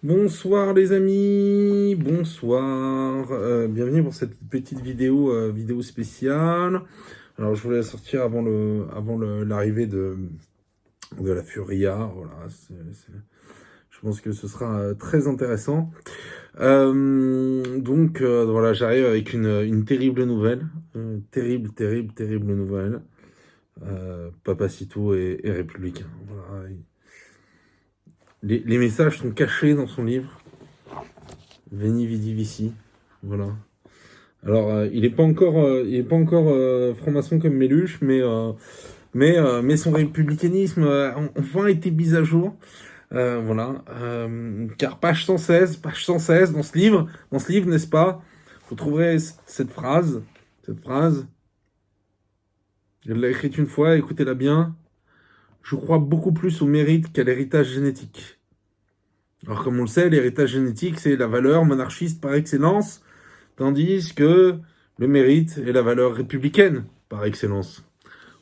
Bonsoir les amis, bonsoir, bienvenue pour cette petite vidéo spéciale. Alors je voulais la sortir avant l'arrivée de la Furia, voilà, je pense que ce sera très intéressant. Voilà, j'arrive avec une terrible nouvelle, terrible nouvelle. Papacito est républicain, voilà. Les messages sont cachés dans son livre. Veni Vidi Vici, voilà. Alors, il est pas encore, franc-maçon comme Méluche, mais son républicanisme a enfin été mis à jour. Voilà. Car page 116 dans ce livre, n'est-ce pas, vous trouverez cette phrase. Elle l'a écrite une fois, écoutez-la bien. Je crois beaucoup plus au mérite qu'à l'héritage génétique. Alors, comme on le sait, l'héritage génétique, c'est la valeur monarchiste par excellence, tandis que le mérite est la valeur républicaine par excellence.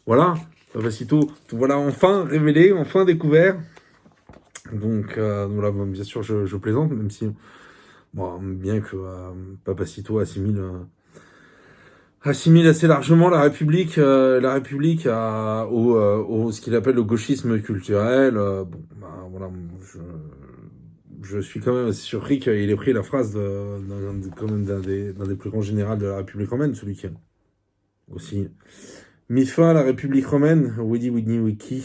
Voilà, Papacito, voilà, enfin révélé, enfin découvert. Donc, voilà, bon, bien sûr, je plaisante, même si, bon, bien que Papacito assimile assez largement la République au ce qu'il appelle le gauchisme culturel. Voilà, je suis quand même assez surpris qu'il ait pris la phrase d'un des plus grands généraux de la République romaine, celui qui a aussi mis fin à la République romaine, Widi Wiki.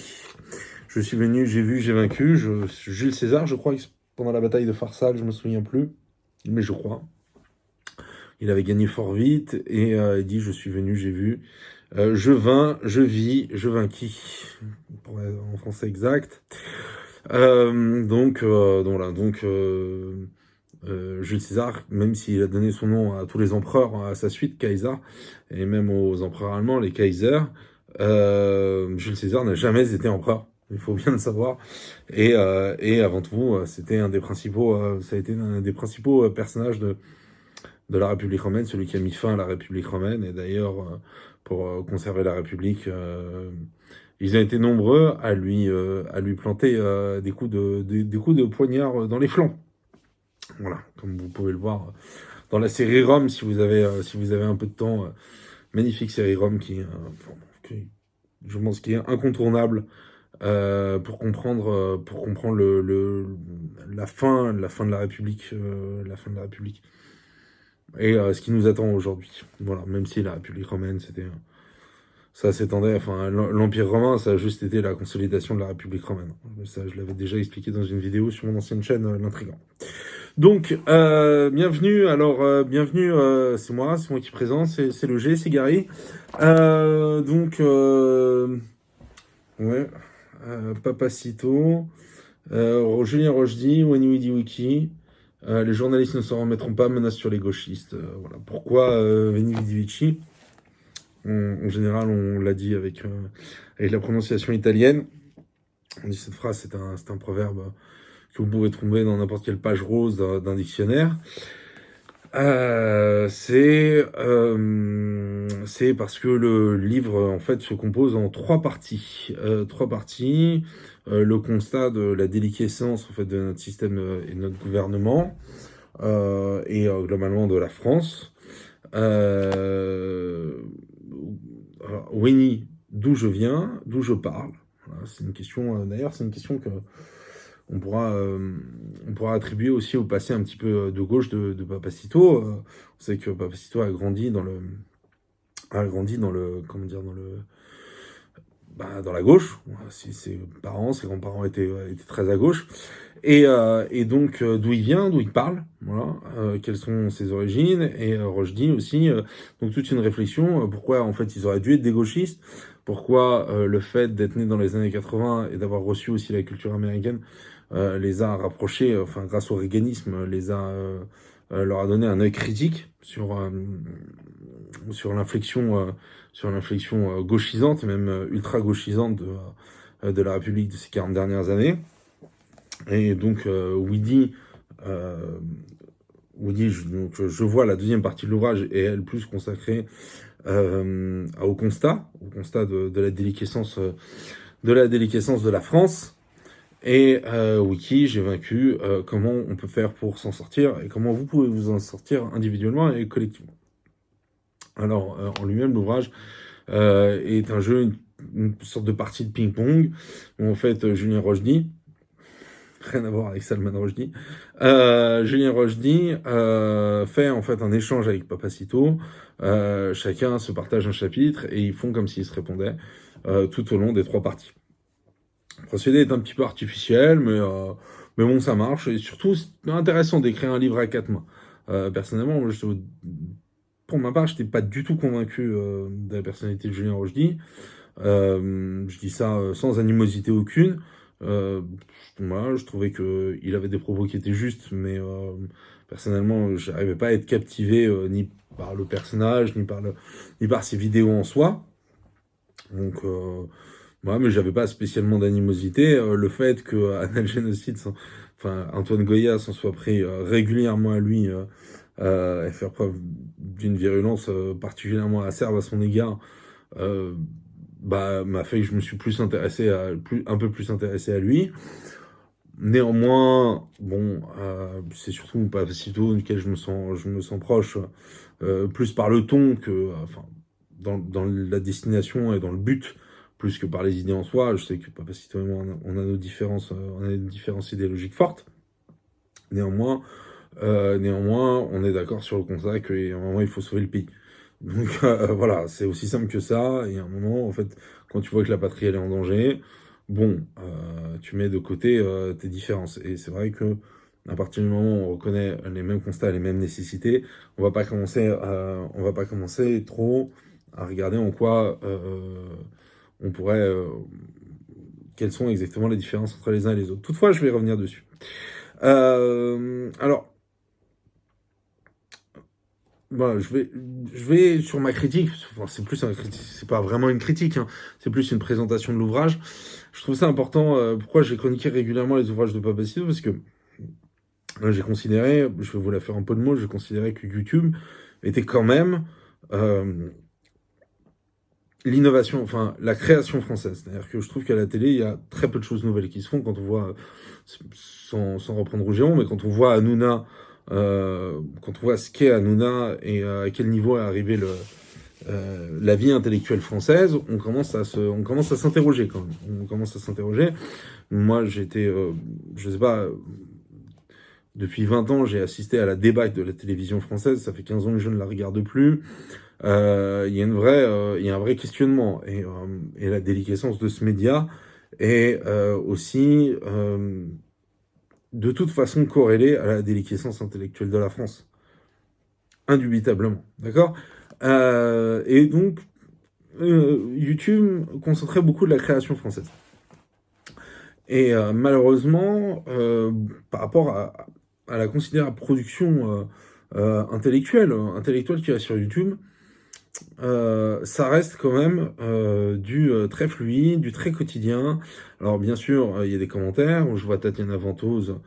Je suis venu, j'ai vu, j'ai vaincu. Jules César, je crois, pendant la bataille de Pharsale, je me souviens plus, mais je crois. Il avait gagné fort vite et il dit je suis venu, j'ai vu, je vins, je vis, je vainquis, en français exact. Jules César, même s'il a donné son nom à tous les empereurs à sa suite, Kaiser, et même aux empereurs allemands, les Kaiser, Jules César n'a jamais été empereur. Il faut bien le savoir. Et avant tout, c'était ça a été un des principaux personnages de la République romaine, celui qui a mis fin à la République romaine. Et d'ailleurs, pour conserver la République, ils ont été nombreux à lui planter des coups de poignard dans les flancs. Voilà, comme vous pouvez le voir dans la série Rome, si vous avez un peu de temps, magnifique série Rome qui je pense qui est incontournable pour comprendre la fin de la République, et ce qui nous attend aujourd'hui. Voilà, même si la République romaine, ça s'étendait, enfin, l'Empire romain, ça a juste été la consolidation de la République romaine. Ça, je l'avais déjà expliqué dans une vidéo sur mon ancienne chaîne, L'Intrigant. Donc, bienvenue, c'est moi qui présente, c'est le G, c'est Gary. Papacito, Julien Rochdy, Wani Wiki. Les journalistes ne s'en remettront pas, menace sur les gauchistes. Voilà. Pourquoi Veni Vidi Vici? En général, on l'a dit avec la prononciation italienne. On dit cette phrase, c'est un proverbe que vous pouvez trouver dans n'importe quelle page rose d'un dictionnaire. C'est parce que le livre, en fait, se compose en trois parties. Le constat de la déliquescence, en fait, de notre système et de notre gouvernement, et globalement de la France. Winnie, d'où je viens, d'où je parle. Voilà, c'est une question, d'ailleurs, c'est une question que on pourra attribuer aussi au passé un petit peu de gauche de Papacito. On sait que Papacito a grandi dans la gauche. Ses grands-parents étaient très à gauche. Et donc, d'où il vient, d'où il parle, voilà, quelles sont ses origines, et Rochdy aussi, donc toute une réflexion, pourquoi en fait ils auraient dû être des gauchistes, pourquoi le fait d'être né dans les années 80 et d'avoir reçu aussi la culture américaine les a rapprochés, enfin grâce au réganisme, leur a donné un œil critique sur l'inflexion gauchisante, même ultra gauchisante de la République de ces 40 dernières années. Et donc, Widi, je vois la deuxième partie de l'ouvrage et elle plus consacrée au constat de la déliquescence de la France. Et Wiki, j'ai vaincu comment on peut faire pour s'en sortir et comment vous pouvez vous en sortir individuellement et collectivement. Alors, en lui-même, l'ouvrage est un jeu, une sorte de partie de ping-pong, où en fait, Julien Rochdy, rien à voir avec Salman Rushdie, Julien Rochdy fait en fait un échange avec Papacito, chacun se partage un chapitre et ils font comme s'ils se répondaient tout au long des 3 parties. Le procédé est un petit peu artificiel, mais bon, ça marche. Et surtout, c'est intéressant d'écrire un livre à 4 mains. Personnellement, moi, pour ma part, je n'étais pas du tout convaincu de la personnalité de Julien Rochdy. Je dis ça sans animosité aucune. Voilà, je trouvais qu'il avait des propos qui étaient justes, mais personnellement, je n'arrivais pas à être captivé ni par le personnage, ni par ses vidéos en soi. Donc, ouais, mais j'avais pas spécialement d'animosité. Le fait que Anal Génocide, enfin Antoine Goya s'en soit pris régulièrement à lui et faire preuve d'une virulence particulièrement acerbe à son égard, euh, bah m'a fait que je me suis un peu plus intéressé à lui. Néanmoins, bon, c'est surtout Papacito duquel je me sens proche, plus par le ton que, enfin, dans la destination et dans le but, plus que par les idées en soi. Je sais que Papacito et moi, on a nos différences, on a des différences idéologiques fortes. Néanmoins, on est d'accord sur le constat qu'à un moment, il faut sauver le pays. Donc voilà, c'est aussi simple que ça. Et à un moment, en fait, quand tu vois que la patrie elle est en danger, bon, tu mets de côté tes différences. Et c'est vrai que à partir du moment où on reconnaît les mêmes constats, les mêmes nécessités, on va pas commencer trop à regarder en quoi on pourrait, quelles sont exactement les différences entre les uns et les autres. Toutefois, je vais revenir dessus. Alors, voilà, je vais sur ma critique. Enfin, c'est pas vraiment une critique, hein, c'est plus une présentation de l'ouvrage. Je trouve ça important. Pourquoi j'ai chroniqué régulièrement les ouvrages de Papacito, parce que j'ai considéré, je vais vous la faire un peu de mots, j'ai considéré que YouTube était quand même l'innovation, enfin la création française. C'est-à-dire que je trouve qu'à la télé, il y a très peu de choses nouvelles qui se font quand on voit, sans reprendre Rougeon, mais quand on voit Hanouna, quand on voit ce qu'est Hanouna et à quel niveau est arrivé la vie intellectuelle française, on commence à s'interroger quand même. On commence à s'interroger. Moi, je sais pas, depuis 20 ans, j'ai assisté à la débâcle de la télévision française. Ça fait 15 ans que je ne la regarde plus. Il y a il y a un vrai questionnement et la déliquescence de ce média est aussi de toute façon corrélée à la déliquescence intellectuelle de la France, indubitablement, d'accord. Et donc YouTube concentrait beaucoup de la création française. Et malheureusement, par rapport à la considérable production intellectuelle qu'il y a sur YouTube, ça reste quand même du très fluide, du très quotidien. Alors bien sûr, il y a des commentaires où je vois Tatiana Ventose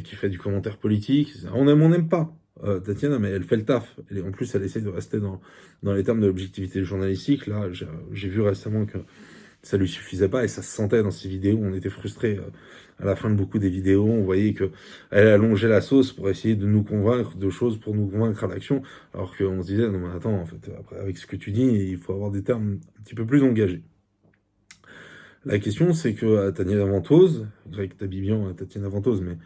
qui fait du commentaire politique. On aime, on n'aime pas Tatiana, mais elle fait le taf. En plus, elle essaie de rester dans les termes de l'objectivité journalistique. Là, j'ai vu récemment que ça lui suffisait pas et ça se sentait dans ses vidéos. On était frustrés à la fin de beaucoup des vidéos. On voyait que elle allongeait la sauce pour essayer de nous convaincre de choses, pour nous convaincre à l'action, alors qu'on se disait non mais attends, en fait, après avec ce que tu dis, il faut avoir des termes un petit peu plus engagés. La question c'est que Tatiana Ventose, Greg Tabibian, Tatiana Ventose, mais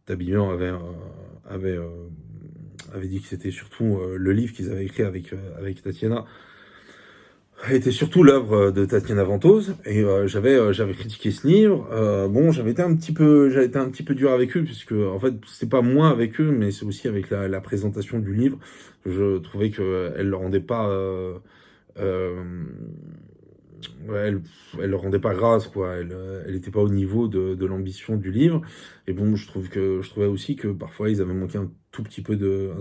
Tabibian avait, avait dit que c'était surtout le livre qu'ils avaient écrit avec Tatiana était surtout l'œuvre de Tatiana Ventose et j'avais critiqué ce livre. Bon, j'avais été un petit peu dur avec eux puisque en fait c'est pas moi avec eux, mais c'est aussi avec la présentation du livre. Je trouvais que elle le rendait pas, euh, ouais, elle le rendait pas grâce quoi. Elle était pas au niveau de l'ambition du livre. Et bon, je trouvais aussi que parfois ils avaient manqué un tout petit peu de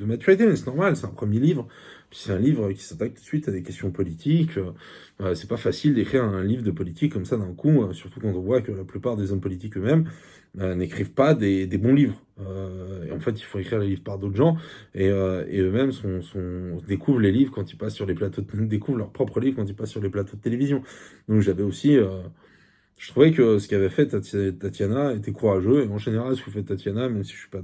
maturité, mais c'est normal, c'est un premier livre. Puis c'est un livre qui s'attaque tout de suite à des questions politiques. C'est pas facile d'écrire un livre de politique comme ça d'un coup, surtout quand on voit que la plupart des hommes politiques eux-mêmes n'écrivent pas des bons livres. Et en fait, il faut écrire les livres par d'autres gens, et eux-mêmes découvrent les livres quand ils passent sur les plateaux, découvrent leurs propres livres quand ils passent sur les plateaux de télévision. Donc j'avais aussi Je trouvais que ce qu'avait fait Tatiana était courageux, et en général, ce que fait Tatiana, même si je suis pas,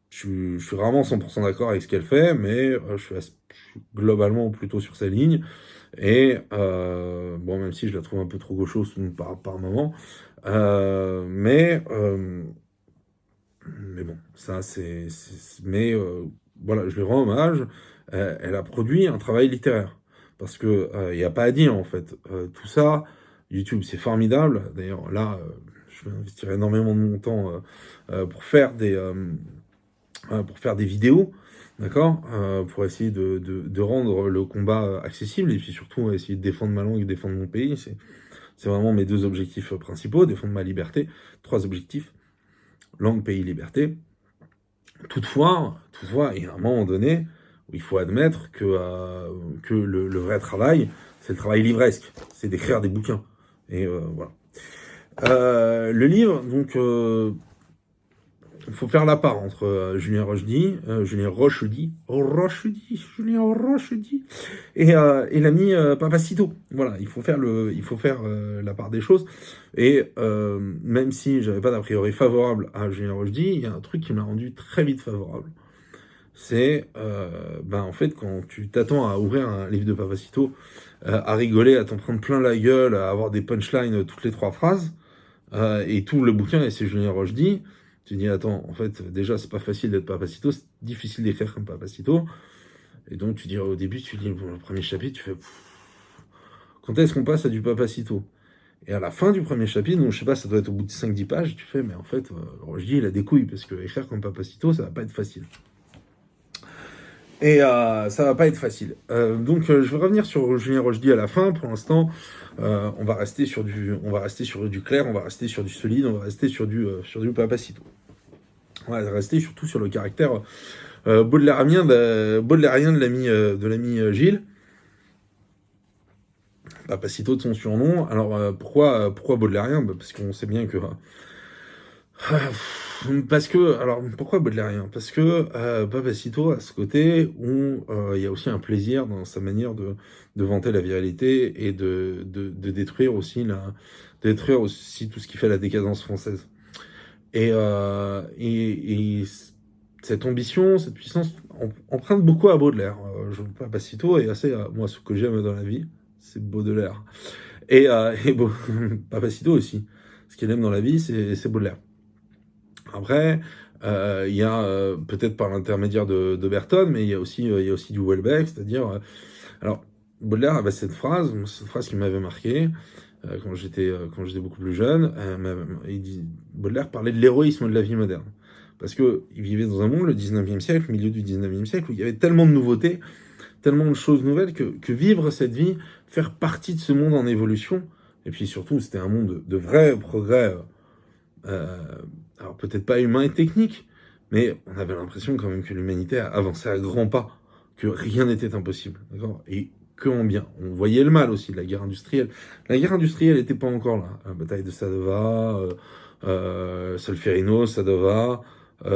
je suis rarement 100% d'accord avec ce qu'elle fait, mais je suis globalement plutôt sur sa ligne. Et bon, même si je la trouve un peu trop gauchos par moment, euh, mais euh, mais bon, ça mais voilà, je lui rends hommage. Elle a produit un travail littéraire parce que il y a pas à dire en fait. Tout ça, YouTube, c'est formidable. D'ailleurs, là, je vais investir énormément de mon temps pour faire des vidéos, d'accord, pour essayer de rendre le combat accessible et puis surtout essayer de défendre ma langue et défendre mon pays. C'est vraiment mes deux objectifs principaux, défendre ma liberté. Trois objectifs: langue, pays, liberté. Toutefois, il y a un moment donné où il faut admettre que le vrai travail, c'est le travail livresque, c'est d'écrire des bouquins. Et voilà. Le livre, donc, il faut faire la part entre Julien Rochedi, et l'ami Papacito. Voilà, il faut faire la part des choses. Et même si j'avais pas d'a priori favorable à Julien Rochedi, il y a un truc qui m'a rendu très vite favorable. C'est, en fait, quand tu t'attends à ouvrir un livre de Papacito, à rigoler, à t'en prendre plein la gueule, à avoir des punchlines toutes les 3 phrases, et tout le bouquin, et c'est Julien Rochedi. Tu dis, attends, en fait, déjà, c'est pas facile d'être Papacito, c'est difficile d'écrire comme Papacito. Et donc, tu dis, au début, tu lis le premier chapitre, tu fais, quand est-ce qu'on passe à du Papacito? Et à la fin du premier chapitre, donc je sais pas, ça doit être au bout de 5-10 pages, tu fais, mais en fait, Rochedi, il a des couilles, parce que écrire comme Papacito, ça va pas être facile. Et ça va pas être facile. Donc je vais revenir sur Julien Rochedi à la fin. Pour l'instant, on va rester sur du clair, on va rester sur du solide, on va rester sur du Papacito. On va rester surtout sur le caractère baudelairien de l'ami Gilles. Papacito de son surnom. Alors pourquoi baudelairien? Parce qu'on sait bien que alors pourquoi baudelairien? Parce que Papacito a ce côté où il y a aussi un plaisir dans sa manière de vanter la viralité et de détruire aussi tout ce qui fait la décadence française. Et cette ambition, cette puissance emprunte beaucoup à Baudelaire. Papacito est assez, moi, ce que j'aime dans la vie, c'est Baudelaire. Papacito aussi. Ce qu'il aime dans la vie, c'est Baudelaire. Après, il y a peut-être par l'intermédiaire de Berton, mais il y a aussi du Houellebecq, c'est-à-dire, alors Baudelaire avait cette phrase qui m'avait marqué quand j'étais beaucoup plus jeune. Baudelaire parlait de l'héroïsme de la vie moderne, parce que il vivait dans un monde, le 19e siècle, milieu du 19e siècle, où il y avait tellement de nouveautés, tellement de choses nouvelles que vivre cette vie, faire partie de ce monde en évolution, et puis surtout c'était un monde de vrai progrès. Alors peut-être pas humain et technique, mais on avait l'impression quand même que l'humanité avançait à grands pas, que rien n'était impossible, d'accord? Et que en bien. On voyait le mal aussi de la guerre industrielle. La guerre industrielle n'était pas encore là. La bataille de Sadova, Solferino, Sadova, ça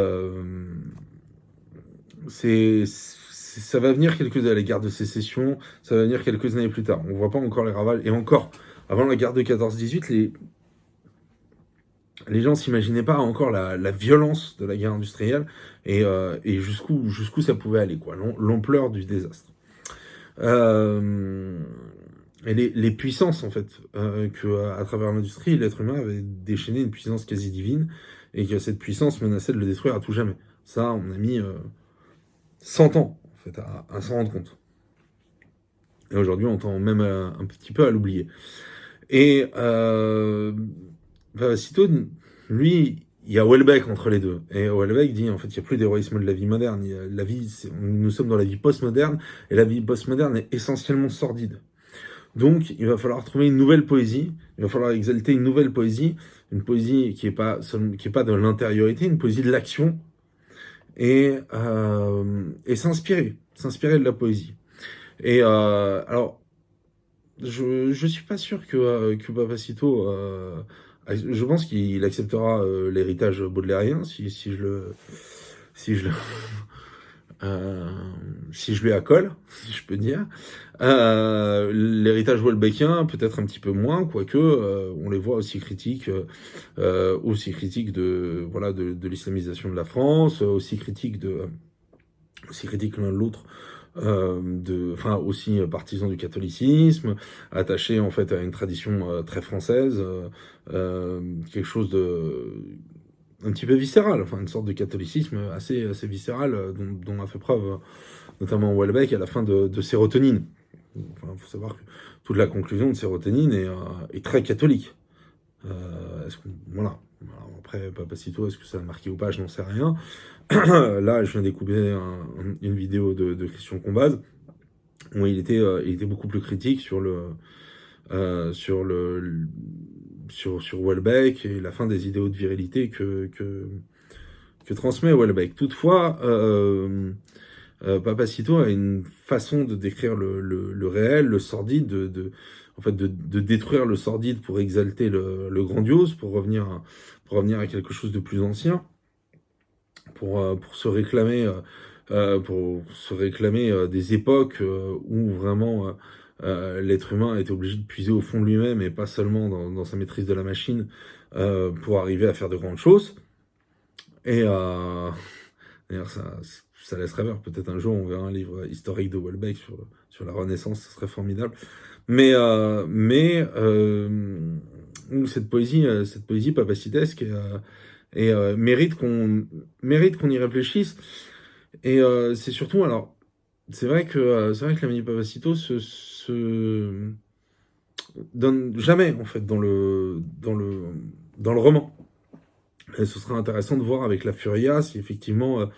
va venir la guerre de sécession, ça va venir quelques années plus tard. On voit pas encore les ravages. Et encore, avant la guerre de 14-18, les gens s'imaginaient pas encore la violence de la guerre industrielle et jusqu'où ça pouvait aller, quoi, l'ampleur du désastre. Et les puissances, en fait, que à travers l'industrie, l'être humain avait déchaîné une puissance quasi divine, et que cette puissance menaçait de le détruire à tout jamais. Ça, on a mis 100 ans, en fait, à s'en rendre compte. Et aujourd'hui, on tend même un petit peu à l'oublier. Et Papacito, lui, il y a Houellebecq entre les deux. Et Houellebecq dit, en fait, il n'y a plus d'héroïsme de la vie moderne. Nous sommes dans la vie postmoderne, et la vie postmoderne est essentiellement sordide. Donc, il va falloir trouver une nouvelle poésie, il va falloir exalter une nouvelle poésie, une poésie qui est pas de l'intériorité, une poésie de l'action, et s'inspirer de la poésie. Et alors, je suis pas sûr que Papacito, je pense qu'il acceptera l'héritage baudelairien si je le si je lui accole, si je peux dire. L'héritage Houellebecquien, peut-être un petit peu moins, quoique on les voit aussi critiques de l'islamisation de la France, aussi critiques l'un de l'autre, aussi partisans du catholicisme, attachés en fait à une tradition très française, quelque chose de un petit peu viscéral, enfin une sorte de catholicisme assez viscéral dont a fait preuve notamment Houellebecq à la fin de Sérotonine. Enfin, faut savoir que toute la conclusion de Sérotonine est très catholique. Voilà. Alors après, Papacito, est-ce que ça a marqué ou pas, je n'en sais rien. Là, je viens de découvrir une vidéo de Christian Combaz où il était beaucoup plus critique sur sur Houellebecq et la fin des idéaux de virilité que transmet Houellebecq. Toutefois, Papacito a une façon de décrire le réel, le sordide, de détruire le sordide pour exalter le grandiose, pour revenir à quelque chose de plus ancien, pour se réclamer des époques où vraiment l'être humain était obligé de puiser au fond de lui-même et pas seulement dans sa maîtrise de la machine pour arriver à faire de grandes choses. Et d'ailleurs, ça laisse rêveur. Peut-être un jour, on verra un livre historique de Houellebecq sur la Renaissance, ce serait formidable. Mais cette poésie papacitesque mérite qu'on y réfléchisse. Et c'est surtout, alors, c'est vrai que l'ami Papacito se donne jamais en fait dans le roman. Et ce sera intéressant de voir avec la Furia si effectivement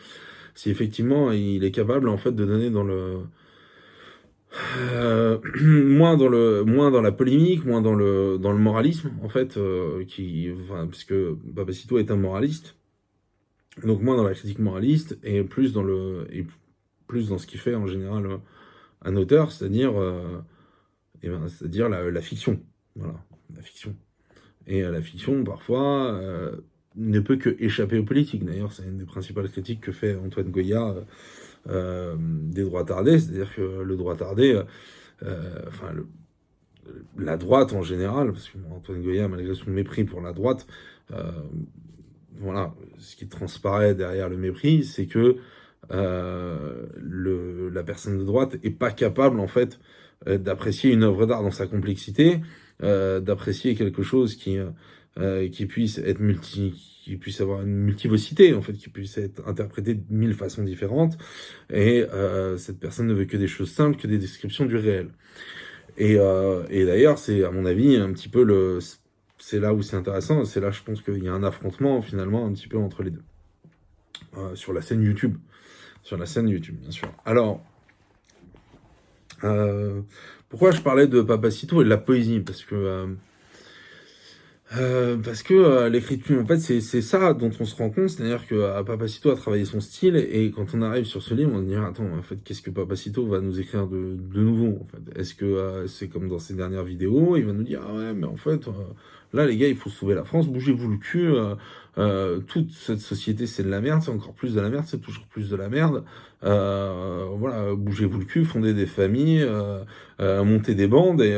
il est capable en fait de donner dans le moins dans la polémique, moins dans le moralisme en fait, puisque Papacito est un moraliste, donc moins dans la critique moraliste et plus dans ce qui fait en général un auteur, c'est-à-dire la fiction, voilà, la fiction. Et la fiction parfois ne peut que échapper aux politiques. D'ailleurs, c'est une des principales critiques que fait Antoine Goya des droits tardés, c'est-à-dire que le droit tardé, la droite en général, parce que Antoine Goya, malgré son mépris pour la droite, voilà, ce qui transparaît derrière le mépris, c'est que la personne de droite est pas capable en fait d'apprécier une œuvre d'art dans sa complexité, d'apprécier quelque chose qui puisse être qui puisse avoir une multivocité, en fait, qui puisse être interprété de 1000 façons différentes. Et cette personne ne veut que des choses simples, que des descriptions du réel. Et d'ailleurs, c'est à mon avis un petit peu c'est là où c'est intéressant. C'est là, je pense qu'il y a un affrontement finalement un petit peu entre les deux sur la scène YouTube. Sur la scène YouTube, bien sûr. Alors, pourquoi je parlais de Papacito et de la poésie? Parce que l'écriture, en fait, c'est ça dont on se rend compte, c'est-à-dire que Papacito a travaillé son style, et quand on arrive sur ce livre, on se dit, attends, en fait, qu'est-ce que Papacito va nous écrire de nouveau, en fait? Est-ce que c'est comme dans ses dernières vidéos, il va nous dire, ah ouais, mais en fait, là, les gars, il faut sauver la France, bougez-vous le cul, toute cette société, c'est de la merde, c'est encore plus de la merde, c'est toujours plus de la merde, voilà, bougez-vous le cul, fondez des familles, montez des bandes, et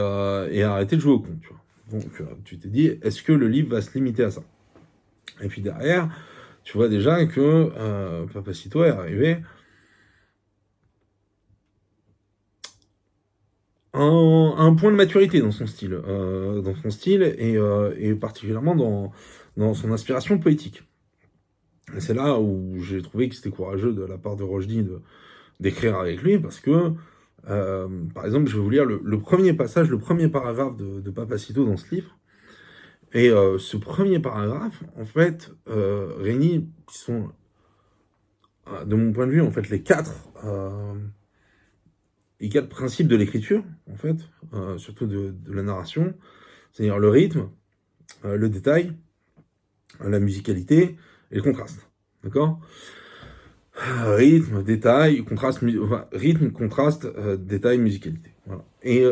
arrêtez de jouer au con, tu vois. Donc, tu t'es dit, est-ce que le livre va se limiter à ça? Et puis derrière, tu vois déjà que Papacito est arrivé à un point de maturité dans son style, et particulièrement dans son inspiration poétique. Et c'est là où j'ai trouvé que c'était courageux de la part de Rochdy d'écrire avec lui, parce que par exemple, je vais vous lire le premier passage, le premier paragraphe de Papacito dans ce livre. Et ce premier paragraphe, en fait, réunit, qui sont, de mon point de vue, en fait, les quatre principes de l'écriture, en fait, surtout de la narration, c'est-à-dire le rythme, le détail, la musicalité et le contraste. D'accord ? Rythme, détail, contraste, rythme, contraste, détail, musicalité. Voilà. Et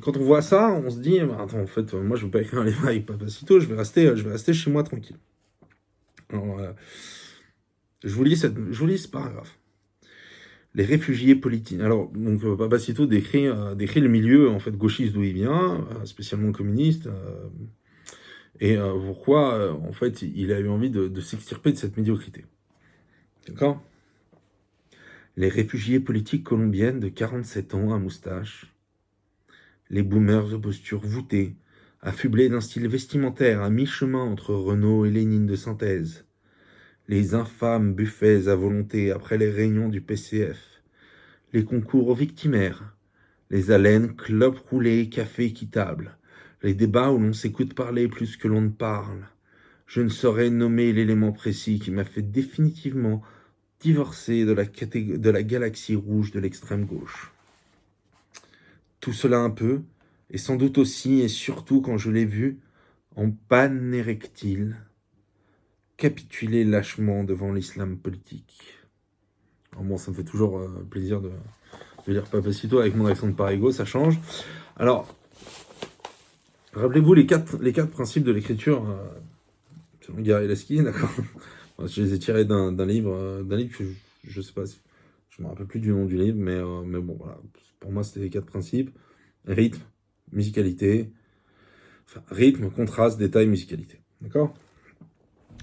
quand on voit ça, on se dit, attends, en fait, moi je veux pas écrire un livre avec Papacito, je vais rester chez moi tranquille. Alors, je vous lis ce paragraphe. les réfugiés politiques. Alors, donc, Papacito décrit le milieu, en fait, gauchiste d'où il vient, spécialement communiste, et pourquoi, en fait, il a eu envie de s'extirper de cette médiocrité. D'accord? Les réfugiés politiques colombiennes de 47 ans à moustache, les boomers aux postures voûtées, affublés d'un style vestimentaire à mi-chemin entre Renault et Lénine de synthèse, les infâmes buffets à volonté après les réunions du PCF, les concours victimaires, les haleines, clopes roulées, café équitable, les débats où l'on s'écoute parler plus que l'on ne parle. Je ne saurais nommer l'élément précis qui m'a fait définitivement divorcer de la galaxie rouge de l'extrême gauche. Tout cela un peu, et sans doute aussi et surtout quand je l'ai vu, en panne érectile, capituler lâchement devant l'islam politique. Alors bon, ça me fait toujours plaisir de lire Papacito avec mon accent de Parigo, ça change. Alors, rappelez-vous les quatre principes de l'écriture selon Gary-Lasky, d'accord. Je les ai tirés d'un livre que je sais pas, je me rappelle plus du nom du livre, mais bon, voilà. Pour moi, c'était les 4 principes. Rythme, musicalité, rythme, contraste, détail, musicalité. D'accord?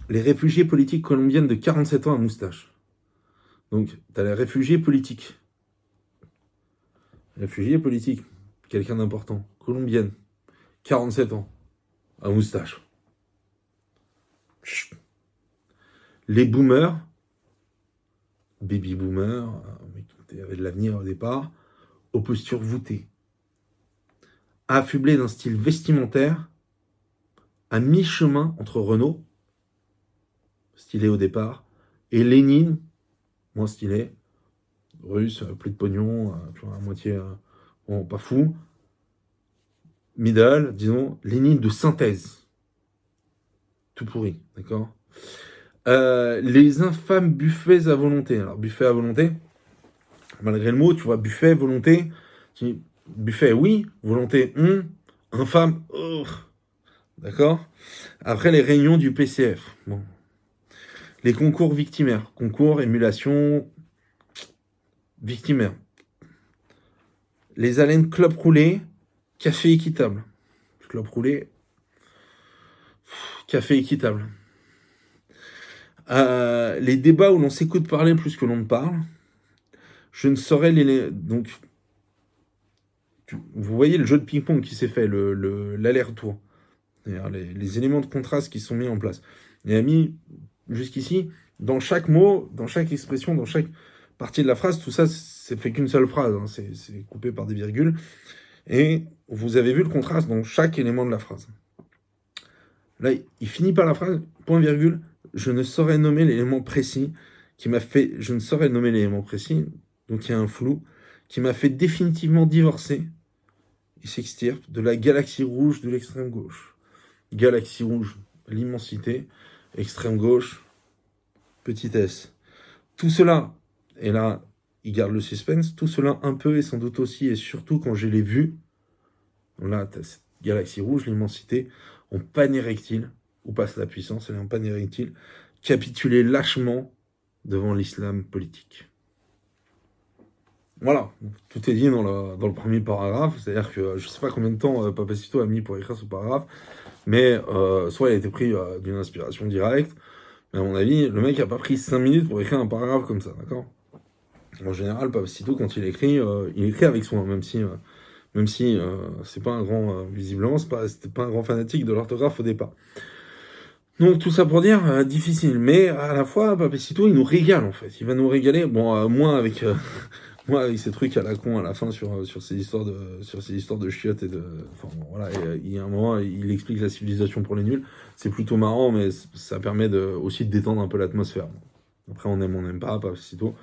Les réfugiés politiques colombiennes de 47 ans à moustache. Donc, tu as les réfugiés politiques. Réfugiés politiques, quelqu'un d'important. Colombienne, 47 ans, à moustache. Les boomers, baby boomers, qui avaient de l'avenir au départ, aux postures voûtées. Affublés d'un style vestimentaire à mi-chemin entre Renault, stylé au départ, et Lénine, moins stylé, russe, plus de pognon, à moitié, bon, pas fou. Middle, disons, Lénine de synthèse. Tout pourri, d'accord? Les infâmes buffets à volonté. Alors, buffet à volonté, malgré le mot, tu vois, buffet, volonté, buffet, oui, volonté, infâme, oh, d'accord? Après, les réunions du PCF, bon. Les concours victimaires, concours, émulation, victimaire. Les haleines clopes roulées, café équitable. Clopes roulées, café équitable. Les débats où l'on s'écoute parler plus que l'on ne parle. Je ne saurais les... Donc, vous voyez le jeu de ping-pong qui s'est fait, l'aller-retour. Les éléments de contraste qui sont mis en place. Il a mis, jusqu'ici, dans chaque mot, dans chaque expression, dans chaque partie de la phrase, tout ça, c'est fait qu'une seule phrase. Hein, c'est coupé par des virgules. Et vous avez vu le contraste dans chaque élément de la phrase. Là, il finit par la phrase, point virgule, je ne saurais nommer l'élément précis qui m'a fait... Je ne saurais nommer l'élément précis, donc il y a un flou, qui m'a fait définitivement divorcer. Il s'extirpe de la galaxie rouge de l'extrême gauche. Galaxie rouge, l'immensité, extrême gauche, petit s. Tout cela, et là, il garde le suspense, tout cela un peu et sans doute aussi, et surtout quand je l'ai vu, là, tu as cette galaxie rouge, l'immensité, en panne érectile, où passe la puissance, elle est en panne érectile, capituler lâchement devant l'islam politique. Voilà, tout est dit dans le premier paragraphe, c'est-à-dire que je ne sais pas combien de temps Papacito a mis pour écrire ce paragraphe, mais soit il a été pris d'une inspiration directe, mais à mon avis, le mec n'a pas pris 5 minutes pour écrire un paragraphe comme ça, d'accord? En général, Papacito, quand il écrit avec soin, même si c'est pas un grand, visiblement, c'était pas un grand fanatique de l'orthographe au départ. Donc tout ça pour dire, difficile, mais à la fois, Papacito, il nous régale en fait, il va nous régaler, bon, moins avec ces trucs à la con à la fin sur ces histoires de chiottes et de... Enfin bon, voilà, il y a un moment, il explique la civilisation pour les nuls. C'est plutôt marrant, mais ça permet aussi de détendre un peu l'atmosphère. Après, on n'aime pas, Papacito.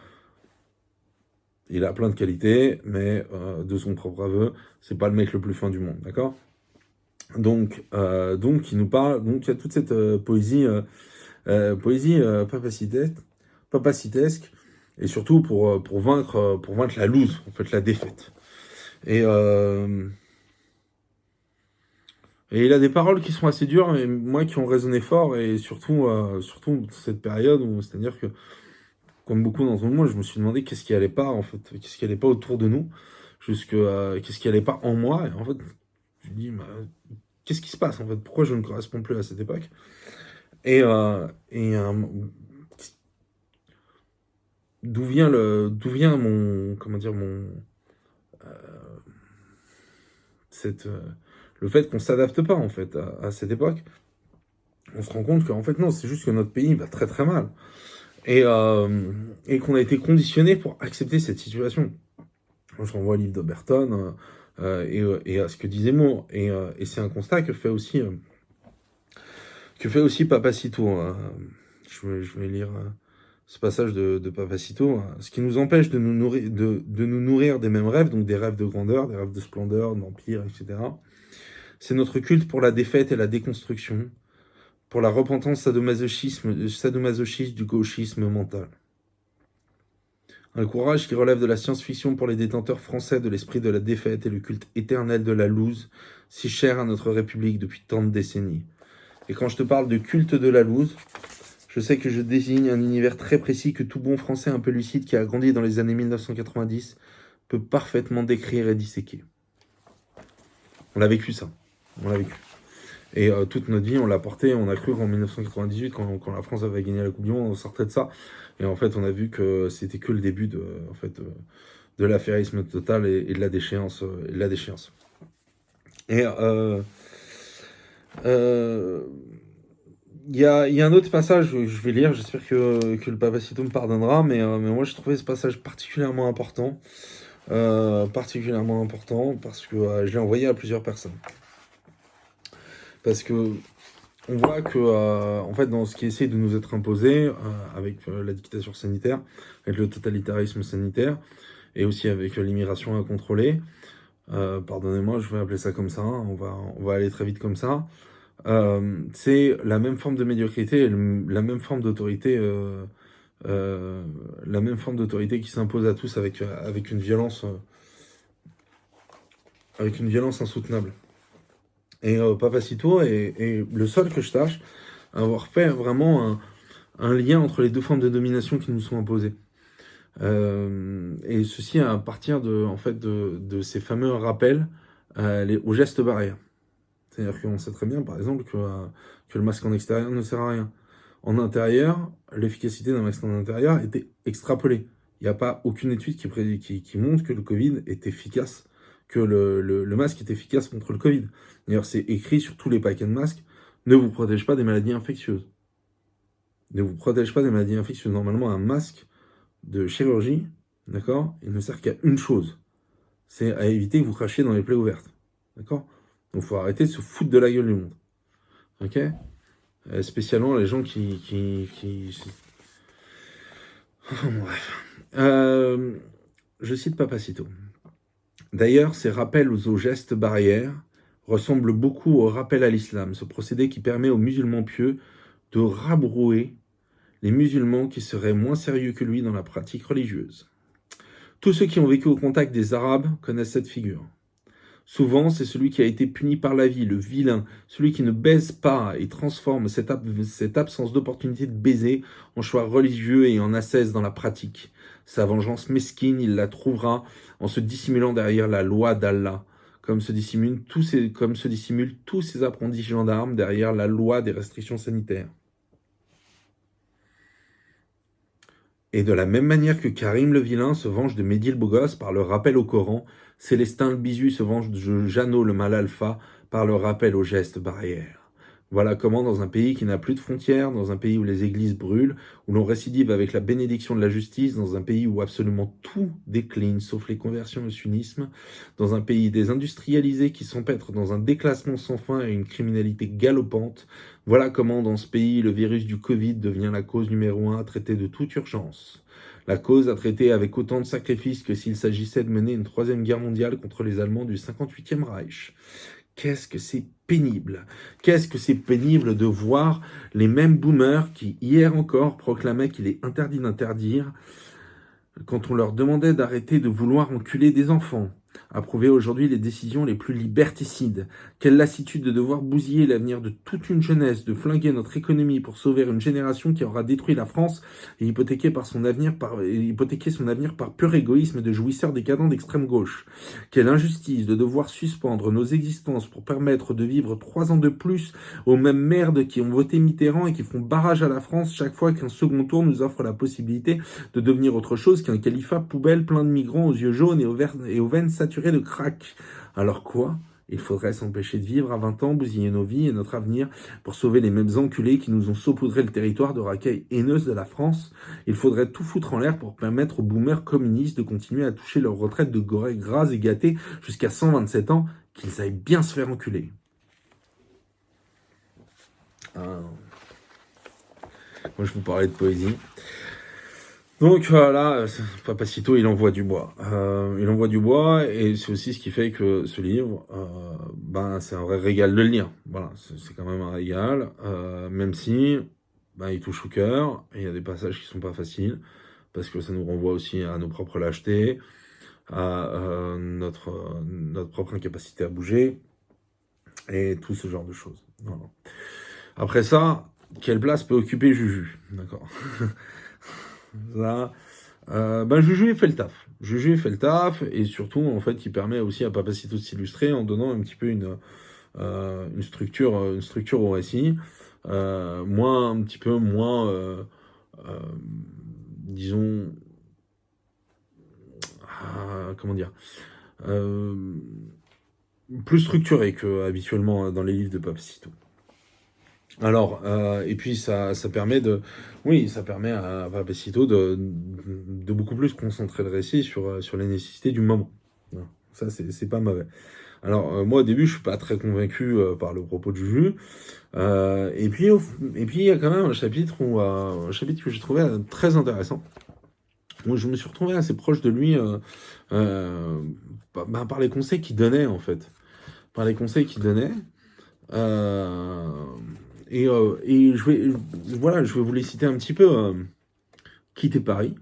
Il a plein de qualités, mais de son propre aveu, c'est pas le mec le plus fin du monde, d'accord? Donc, il nous parle... Donc, il y a toute cette poésie papacitesque, et surtout pour vaincre la loose, en fait, la défaite. Et il a des paroles qui sont assez dures, mais qui ont résonné fort, et surtout cette période où, c'est-à-dire que comme beaucoup d'entre nous, je me suis demandé qu'est-ce qui allait pas, en fait, qu'est-ce qui allait pas autour de nous, qu'est-ce qui allait pas en moi, et en fait, je me dis, bah, qu'est-ce qui se passe, en fait, pourquoi je ne corresponds plus à cette époque, et d'où vient mon, comment dire, cette, le fait qu'on s'adapte pas, en fait, à cette époque. On se rend compte qu'en fait, non, c'est juste que notre pays va très très mal. Et qu'on a été conditionné pour accepter cette situation. Je renvoie au livre d'Oberton et à ce que disait Moore. Et c'est un constat que fait aussi Papacito. Je vais lire ce passage de Papacito. Ce qui nous empêche de nous nourrir des mêmes rêves, donc des rêves de grandeur, des rêves de splendeur, d'empire, etc. C'est notre culte pour la défaite et la déconstruction, pour la repentance sadomasochiste du gauchisme mental. Un courage qui relève de la science-fiction pour les détenteurs français de l'esprit de la défaite et le culte éternel de la loose, si cher à notre République depuis tant de décennies. Et quand je te parle de culte de la loose, je sais que je désigne un univers très précis que tout bon français un peu lucide qui a grandi dans les années 1990 peut parfaitement décrire et disséquer. On a vécu ça. On l'a vécu. Et toute notre vie, on l'a porté, on a cru qu'en 1998, quand la France avait gagné la Coupe du Monde, on sortait de ça. Et en fait, on a vu que c'était que le début de l'affairisme total et de la déchéance. Et il y a un autre passage que je vais lire, j'espère que le Papacito me pardonnera, mais moi j'ai trouvé ce passage particulièrement important. Parce que je l'ai envoyé à plusieurs personnes. Parce que on voit que, en fait, dans ce qui essaie de nous être imposé, avec la dictature sanitaire, avec le totalitarisme sanitaire, et aussi avec l'immigration incontrôlée, pardonnez-moi, je vais appeler ça comme ça, hein, on va aller très vite comme ça, c'est la même forme de médiocrité, la même forme d'autorité, qui s'impose à tous avec une violence insoutenable. Et Papacito est le seul que je sache à avoir fait vraiment un lien entre les deux formes de domination qui nous sont imposées. Et ceci à partir de ces fameux rappels aux gestes barrières. C'est-à-dire qu'on sait très bien, par exemple, que le masque en extérieur ne sert à rien. En intérieur, l'efficacité d'un masque en intérieur était extrapolée. Il n'y a pas aucune étude qui montre que le Covid est efficace, que le masque est efficace contre le Covid. D'ailleurs, c'est écrit sur tous les paquets de masques, ne vous protège pas des maladies infectieuses. Ne vous protège pas des maladies infectieuses. Normalement, un masque de chirurgie, d'accord, il ne sert qu'à une chose, c'est à éviter que vous crachiez dans les plaies ouvertes. D'accord? Donc, il faut arrêter de se foutre de la gueule du monde. Ok? Spécialement les gens qui... Bref. Je cite Papacito. D'ailleurs, ces rappels aux gestes barrières ressemblent beaucoup au rappel à l'islam, ce procédé qui permet aux musulmans pieux de rabrouer les musulmans qui seraient moins sérieux que lui dans la pratique religieuse. Tous ceux qui ont vécu au contact des Arabes connaissent cette figure. Souvent, c'est celui qui a été puni par la vie, le vilain, celui qui ne baise pas et transforme cette absence d'opportunité de baiser en choix religieux et en ascèse dans la pratique. Sa vengeance mesquine, il la trouvera en se dissimulant derrière la loi d'Allah, comme se dissimulent tous ces apprentis gendarmes derrière la loi des restrictions sanitaires. Et de la même manière que Karim le vilain se venge de Mehdi le beau gosse par le rappel au Coran, Célestin le bisu se venge de Jeannot le mal alpha par le rappel aux gestes barrières. Voilà comment, dans un pays qui n'a plus de frontières, dans un pays où les églises brûlent, où l'on récidive avec la bénédiction de la justice, dans un pays où absolument tout décline, sauf les conversions au sunnisme, dans un pays désindustrialisé qui s'empêtre dans un déclassement sans fin et une criminalité galopante, voilà comment, dans ce pays, le virus du Covid devient la cause numéro 1 à traiter de toute urgence. La cause à traiter avec autant de sacrifices que s'il s'agissait de mener une troisième guerre mondiale contre les Allemands du 58e Reich. Qu'est-ce que c'est pénible. Qu'est-ce que c'est pénible de voir les mêmes boomers qui, hier encore, proclamaient qu'il est interdit d'interdire quand on leur demandait d'arrêter de vouloir enculer des enfants. Approuver aujourd'hui les décisions les plus liberticides. Quelle lassitude de devoir bousiller l'avenir de toute une jeunesse, de flinguer notre économie pour sauver une génération qui aura détruit la France et hypothéquer son avenir par pur égoïsme de jouisseurs décadents d'extrême gauche. Quelle injustice de devoir suspendre nos existences pour permettre de vivre 3 ans de plus aux mêmes merdes qui ont voté Mitterrand et qui font barrage à la France chaque fois qu'un second tour nous offre la possibilité de devenir autre chose qu'un califat poubelle plein de migrants aux yeux jaunes et aux veines saturées de crack. Alors quoi ? Il faudrait s'empêcher de vivre à 20 ans, bousiller nos vies et notre avenir pour sauver les mêmes enculés qui nous ont saupoudré le territoire de racailles haineuses de la France. Il faudrait tout foutre en l'air pour permettre aux boomers communistes de continuer à toucher leur retraite de gorée gras et gâtés jusqu'à 127 ans, qu'ils aillent bien se faire enculer. Moi je vous parlais de poésie. Donc là, Papacito, il envoie du bois. Il envoie du bois, et c'est aussi ce qui fait que ce livre, c'est un vrai régal de le lire. Voilà, c'est quand même un régal, même si il touche au cœur, et il y a des passages qui sont pas faciles, parce que ça nous renvoie aussi à nos propres lâchetés, à notre propre incapacité à bouger, et tout ce genre de choses. Voilà. Après ça, quelle place peut occuper Juju ? D'accord. Ça, Juju, il fait le taf. Juju, il fait le taf, et surtout, en fait, il permet aussi à Papacito de s'illustrer en donnant un petit peu une structure au récit, un petit peu moins, disons, comment dire, plus structuré que habituellement dans les livres de Papacito. Alors, et puis ça permet à Papacito de beaucoup plus concentrer le récit sur les nécessités du moment. Ça, c'est pas mauvais. Alors, moi, au début, je suis pas très convaincu par le propos de Juju. Et puis, il y a quand même un chapitre que j'ai trouvé très intéressant. Moi, je me suis retrouvé assez proche de lui par les conseils qu'il donnait, en fait. Par les conseils qu'il donnait. Et je vais vous les citer un petit peu. Quitter Paris.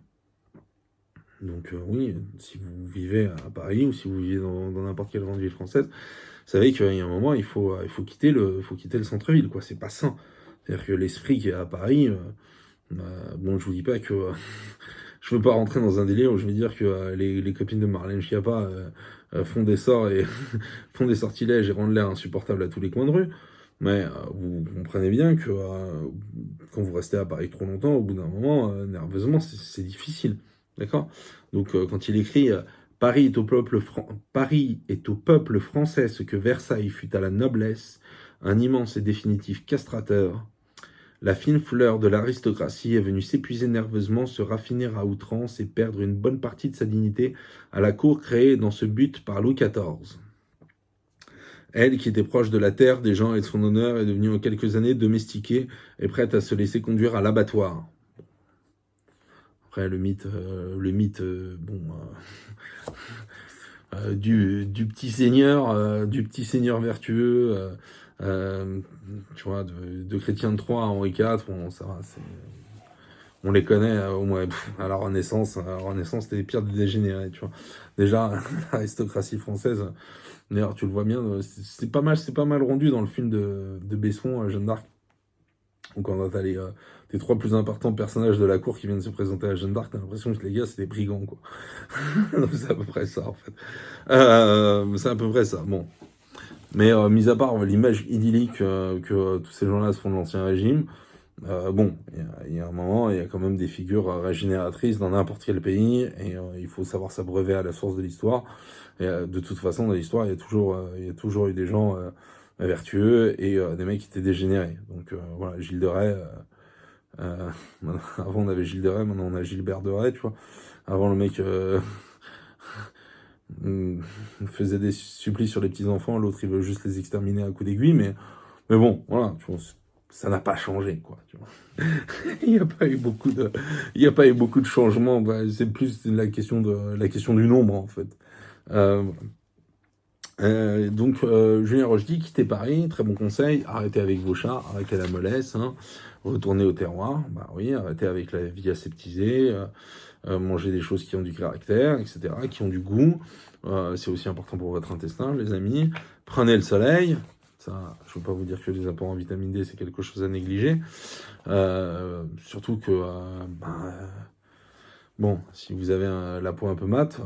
Donc oui, si vous vivez à Paris ou si vous vivez dans n'importe quelle grande ville française, vous savez qu'il y a un moment, il faut quitter le centre-ville, quoi. C'est pas sain. C'est-à-dire que l'esprit qui est à Paris, je vous dis pas que je veux pas rentrer dans un délire où je vais dire que les copines de Marlène Schiappa font des sorts et font des sortilèges et rendent l'air insupportable à tous les coins de rue. Mais vous comprenez bien que quand vous restez à Paris trop longtemps, au bout d'un moment, nerveusement, c'est difficile. D'accord ? Donc, quand il écrit Paris est au peuple français ce que Versailles fut à la noblesse, un immense et définitif castrateur. La fine fleur de l'aristocratie est venue s'épuiser nerveusement, se raffiner à outrance et perdre une bonne partie de sa dignité à la cour créée dans ce but par Louis XIV. Elle, qui était proche de la terre, des gens et de son honneur, est devenue en quelques années domestiquée et prête à se laisser conduire à l'abattoir. Après, le mythe du petit seigneur vertueux, tu vois, de Chrétien de Troyes à Henri IV, bon, ça va, on les connaît au moins. À la Renaissance, c'était les pires des dégénérés, tu vois. Déjà, l'aristocratie française, d'ailleurs, tu le vois bien, c'est pas mal rendu dans le film de Besson, Jeanne d'Arc. Donc, quand t'as les 3 plus importants personnages de la cour qui viennent se présenter à Jeanne d'Arc, t'as l'impression que les gars, c'est des brigands, quoi. Donc, c'est à peu près ça, en fait. C'est à peu près ça, bon. Mais, mis à part l'image idyllique que tous ces gens-là se font de l'Ancien Régime, il y a un moment, il y a quand même des figures régénératrices dans n'importe quel pays, et il faut savoir s'abreuver à la source de l'histoire. Et de toute façon, dans l'histoire, il y a toujours eu des gens vertueux et des mecs qui étaient dégénérés. Donc voilà, Gilles de Rais. Avant on avait Gilles de Rais, maintenant on a Gilbert de Rais, tu vois. Avant le mec faisait des supplices sur les petits enfants, l'autre il veut juste les exterminer à coups d'aiguille, mais bon, voilà, tu vois, ça n'a pas changé, quoi. Tu vois. Il n'y a pas eu beaucoup de changements. C'est plus la question du nombre, en fait. Donc, Julien Rochdy, quittez Paris, très bon conseil, arrêtez avec vos chats, arrêtez la mollesse, hein, retournez au terroir, bah oui, arrêtez avec la vie aseptisée, mangez des choses qui ont du caractère, etc., qui ont du goût, c'est aussi important pour votre intestin, les amis, prenez le soleil, ça, je ne veux pas vous dire que les apports en vitamine D, c'est quelque chose à négliger, surtout que, bon, si vous avez la peau un peu mate,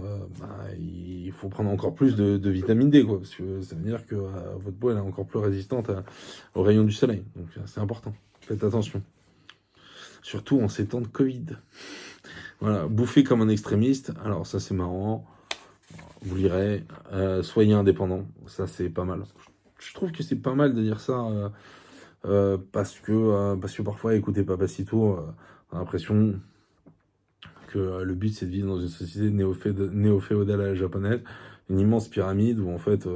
il faut prendre encore plus de vitamine D, quoi, parce que ça veut dire que votre peau elle est encore plus résistante aux rayons du soleil. Donc c'est important. Faites attention. Surtout en ces temps de Covid. Voilà, bouffer comme un extrémiste. Alors ça c'est marrant. Vous lirez. Soyez indépendant. Ça c'est pas mal. Je trouve que c'est pas mal de dire ça parce que parfois écoutez Papacito, on a l'impression que le but c'est de vivre dans une société néo-féodale à la japonaise, une immense pyramide où en fait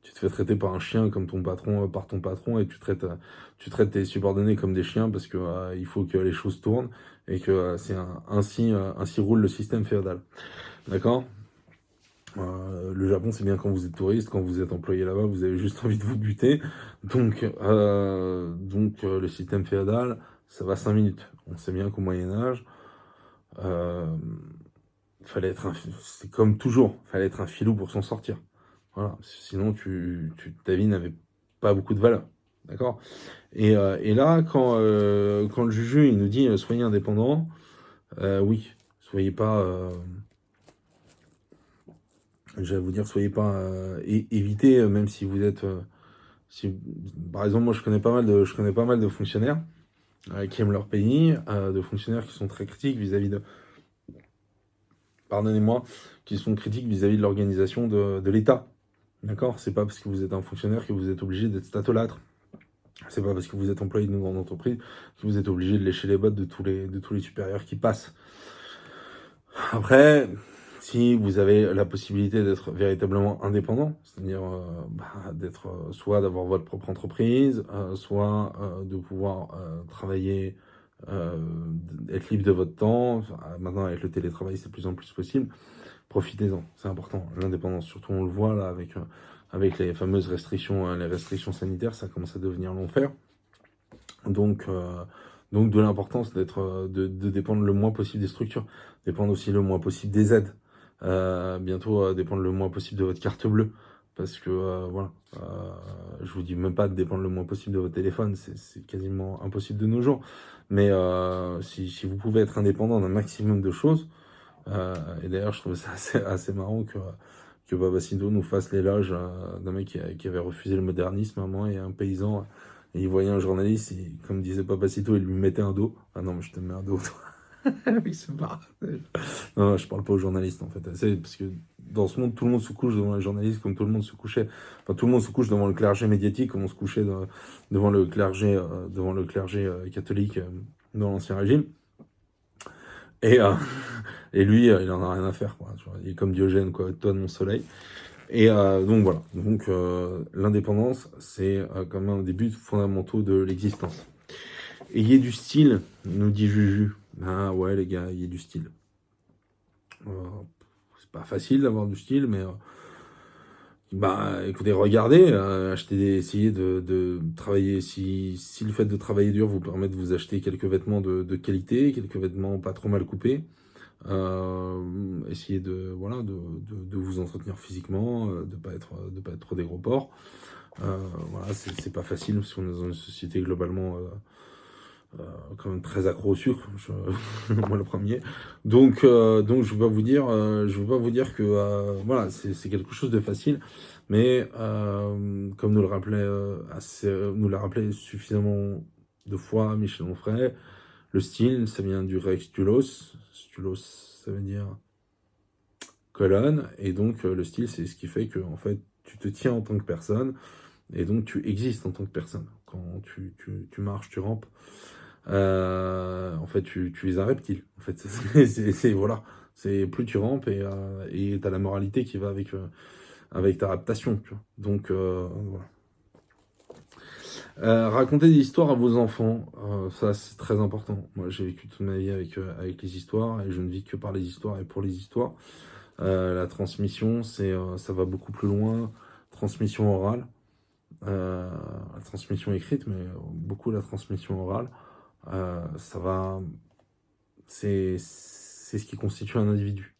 tu te fais traiter par un chien comme ton patron, par ton patron, et tu traites tes subordonnés comme des chiens parce que il faut que les choses tournent et que ainsi roule le système féodal. D'accord. Le Japon, c'est bien quand vous êtes touriste, quand vous êtes employé là-bas, vous avez juste envie de vous buter. Donc le système féodal, ça va 5 minutes. On sait bien qu'au Moyen-Âge, euh, c'est comme toujours, fallait être un filou pour s'en sortir. Voilà, sinon ta vie n'avait pas beaucoup de valeur. D'accord. Et là, quand le juge il nous dit soyez indépendant, oui, soyez pas, j'allais vous dire, soyez pas, évitez, même si vous êtes, si, par exemple, moi je connais pas mal de fonctionnaires qui aiment leur pays, de fonctionnaires qui sont très critiques vis-à-vis de, pardonnez-moi, qui sont critiques vis-à-vis de l'organisation de l'État. D'accord. C'est pas parce que vous êtes un fonctionnaire que vous êtes obligé d'être statolâtre. C'est pas parce que vous êtes employé d'une grande entreprise que vous êtes obligé de lécher les bottes de tous les supérieurs qui passent. Après, si vous avez la possibilité d'être véritablement indépendant, c'est-à-dire d'être soit d'avoir votre propre entreprise, soit de pouvoir travailler, être libre de votre temps. Enfin, maintenant, avec le télétravail, c'est de plus en plus possible. Profitez-en, c'est important. L'indépendance, surtout on le voit là avec les fameuses restrictions, les restrictions sanitaires, ça commence à devenir l'enfer. Donc de l'importance de dépendre le moins possible des structures, dépendre aussi le moins possible des aides. Bientôt dépendre le moins possible de votre carte bleue, parce que voilà, je vous dis même pas de dépendre le moins possible de votre téléphone, c'est quasiment impossible de nos jours. Mais si vous pouvez être indépendant d'un maximum de choses, et d'ailleurs je trouve ça assez marrant que Babacito nous fasse l'éloge d'un mec qui avait refusé le modernisme à un moment, et un paysan, et il voyait un journaliste, et comme disait Papacito, il lui mettait un dos. Ah non, mais je te mets un dos. Oui, c'est pas. Non, je parle pas aux journalistes en fait. C'est parce que dans ce monde, tout le monde se couche devant les journalistes comme tout le monde se couchait. Enfin, tout le monde se couche devant le clergé médiatique comme on se couchait devant le clergé catholique dans l'Ancien Régime. Et, et lui, il en a rien à faire, quoi. Tu vois. Il est comme Diogène, quoi. Toi de mon soleil. Et donc voilà. Donc l'indépendance, c'est quand même un des buts fondamentaux de l'existence. Ayez du style, nous dit Juju. Ah ouais les gars, ayez du style. C'est pas facile d'avoir du style, mais écoutez, regardez, essayez de travailler. Si le fait de travailler dur vous permet de vous acheter quelques vêtements de qualité, quelques vêtements pas trop mal coupés, essayez de vous entretenir physiquement, de pas être trop des gros porcs. Voilà, c'est pas facile parce qu'on est dans une société globalement quand même très accro au sucre, moi le premier. Donc je veux pas vous dire que voilà, c'est quelque chose de facile, mais comme nous l'a rappelé suffisamment de fois Michel Onfray, le style, ça vient du grec stulos. Stulos, ça veut dire colonne, et donc le style, c'est ce qui fait que en fait, tu te tiens en tant que personne, et donc tu existes en tant que personne. Quand tu marches, tu rampes. En fait, tu es un reptile. En fait, voilà. C'est plus tu rampes et t'as la moralité qui va avec ta raptation. Tu vois. Donc voilà. Raconter des histoires à vos enfants, ça c'est très important. Moi, j'ai vécu toute ma vie avec les histoires, et je ne vis que par les histoires et pour les histoires. La transmission, ça va beaucoup plus loin. transmission orale, la transmission écrite, mais beaucoup la transmission orale. C'est ce qui constitue un individu.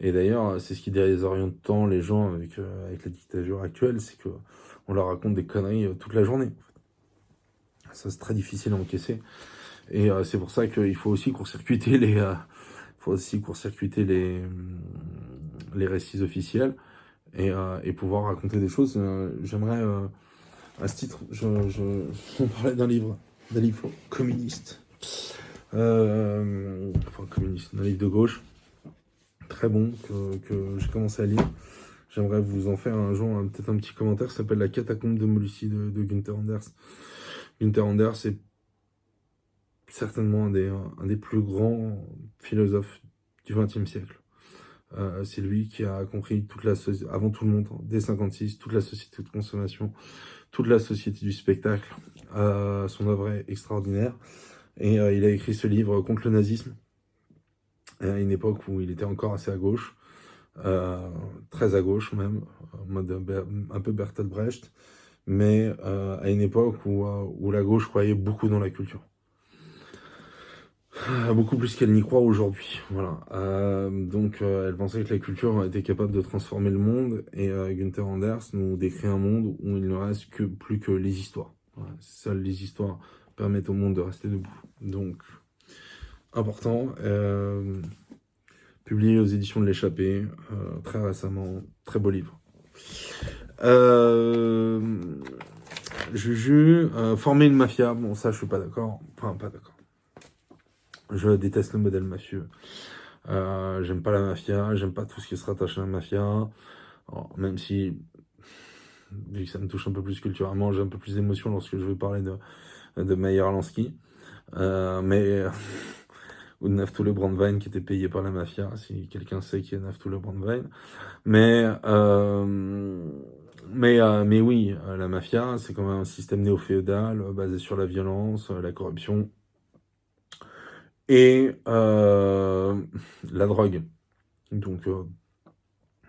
Et d'ailleurs, c'est ce qui désoriente tant les gens avec la dictature actuelle, c'est que on leur raconte des conneries toute la journée. Ça, c'est très difficile à encaisser. Et c'est pour ça qu'il faut aussi court-circuiter les récits officiels et pouvoir raconter des choses. J'aimerais, à ce titre, on parlait d'un livre communiste. Communiste, d'un livre de gauche, très bon, que j'ai commencé à lire. J'aimerais vous en faire un jour peut-être un petit commentaire. Ça s'appelle La catacombe de Molucci de Günther Anders. Günther Anders est certainement un des plus grands philosophes du XXe siècle. C'est lui qui a compris avant tout le monde, dès 56, toute la société de consommation, toute la société du spectacle. Son œuvre est extraordinaire. Et il a écrit ce livre contre le nazisme, à une époque où il était encore assez à gauche, très à gauche même, en mode un peu Bertolt Brecht, mais à une époque où la gauche croyait beaucoup dans la culture. Beaucoup plus qu'elle n'y croit aujourd'hui. Voilà. Donc elle pensait que la culture était capable de transformer le monde, et Günther Anders nous décrit un monde où il ne reste plus que les histoires. Voilà. Seules les histoires permettent au monde de rester debout. Donc, important. Publié aux éditions de l'Échappée, très récemment. Très beau livre. Juju, former une mafia. Bon, ça, je suis pas d'accord. Enfin, pas d'accord. Je déteste le modèle mafieux. J'aime pas la mafia, j'aime pas tout ce qui se rattache à la mafia. Alors, même si, vu que ça me touche un peu plus culturellement, j'ai un peu plus d'émotion lorsque je vais parler de Meyer Lansky. Ou de Naftule Brandwein qui était payé par la mafia, si quelqu'un sait qui est Naftule Brandwein. Mais oui, la mafia, c'est quand même un système néo-féodal basé sur la violence, la corruption et la drogue. Donc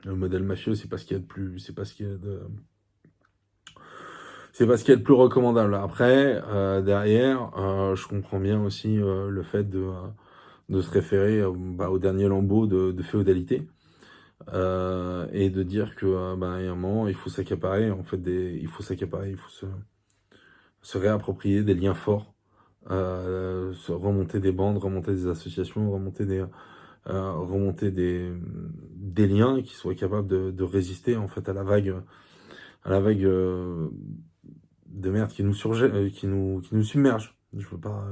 le modèle mafieux, c'est pas ce qu'il y a de plus, c'est pas ce qu'il y a de plus recommandable. Après, derrière, je comprends bien aussi le fait de se référer au dernier lambeau de féodalité et de dire que à un moment il faut s'accaparer il faut se réapproprier des liens forts, se remonter des bandes, remonter des associations, remonter des liens qui soient capables de résister en fait à la vague de merde qui nous submerge. Je veux pas